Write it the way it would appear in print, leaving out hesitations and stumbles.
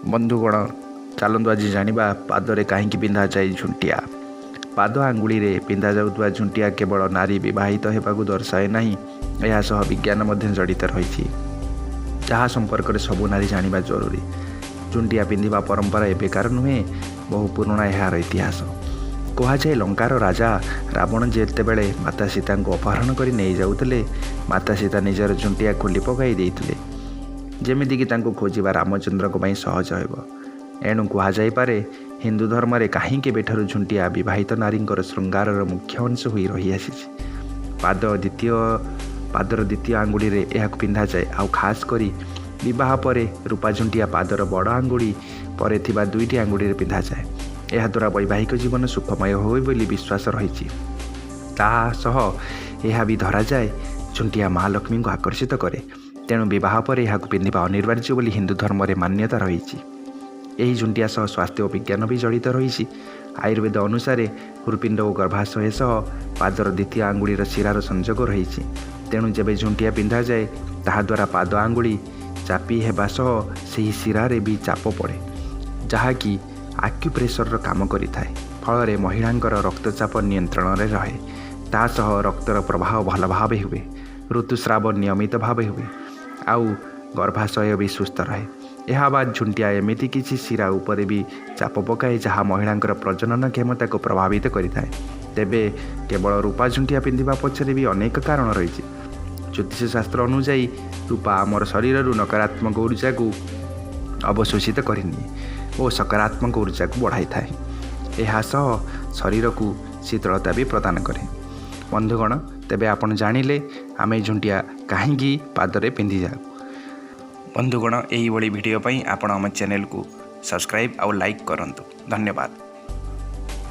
बंधुगण चलतु आज जाना पादरे कहीं पिंधा जाए झुंटिया। पाद आंगुली रे पिंधा जाउथुवा झुंटिया केवल नारी विवाहित होगाकू दर्शाए नहीं, यह सह विज्ञान मध्य जड़ित रही। जहाँ संपर्क में सबू नारी जाना जरूरी। झुंटिया पिंधा परंपरा एबेकार नुहे, बहु पुराणा यार इतिहास। कहुए लंकार राजा रावण जेतेबेले माता सीता को अपहरण कर नहीं जाउतले, माता सीता निजर झुंटिया खोली पकाई देइतले, जेमितिकी तांको खोजिबा रामचंद्र को सहज हो। एणु कहुए हिंदू धर्म में कहीं केबेठारु झुंटिया विवाहित नारी श्रृंगार मुख्य अंश हो रही आसी। पादर द्वितीय आंगुड़ी रे यह पिंधा जाए। आउ खास करी विवाह पर रूपा झुंटिया पादर बड़ आंगुड़ी पर थिबा दुईटी आंगुड़ी रे पिंधा जाए। यह द्वारा वैवाहिक जीवन सुखमय हो बोली विश्वास रही। यह भी धरा जाए झुंटिया महालक्ष्मी को आकर्षित करे, तेणु बह पर यह पिंधा अनिवार्य बोली हिंदू धर्म में मान्यता रही। यही झुंटिया सह स्वास्थ्य और विज्ञान भी जड़ित रही। आयुर्वेद अनुसार हृपिंड और गर्भाशय सह पादर द्वितीय आंगुड़ीर शिरार संजोग रही। तेणु जब झुंटिया पिंधा जाए ताद्वारा पाद आंगुड़ी चापी हेबा सह से शिरारे भी चाप पड़े, जहाँकि आक्यूप्रेसर काम करिथाए। फल महिलांकर रक्तचाप नियंत्रण में रहे, तासह रक्तर प्रवाह भल भाव हुए, ऋतुस्राव नियमित भाव हुए, आउ गर्भाशय भी सुस्थ रहे। यह बाद झुंटिया एमती किसी शिरा उपर भी चाप पकाए जहाँ महिलांकर प्रजनन क्षमता को प्रभावित करिथाए। तेबे केवल रूपा झुंटिया पिंधा पछरे भी अनेक कारण रही। ज्योतिष शास्त्र अनुଯାयी रूपा आमर शरीर नकारात्मक ऊर्जा को अवशोषित करनी और सकारात्मक ऊर्जा को बढ़ाई थाए। यह शरीर को शीतलता भी प्रदान करे। बंधुगण तेबे आपण जानिले आमे झुंटिया कहीं पादरे पिंधि जाऊ। बंधुगण यही वीडियो पई आपण आम चैनल को सब्सक्राइब और लाइक करंतु। धन्यवाद।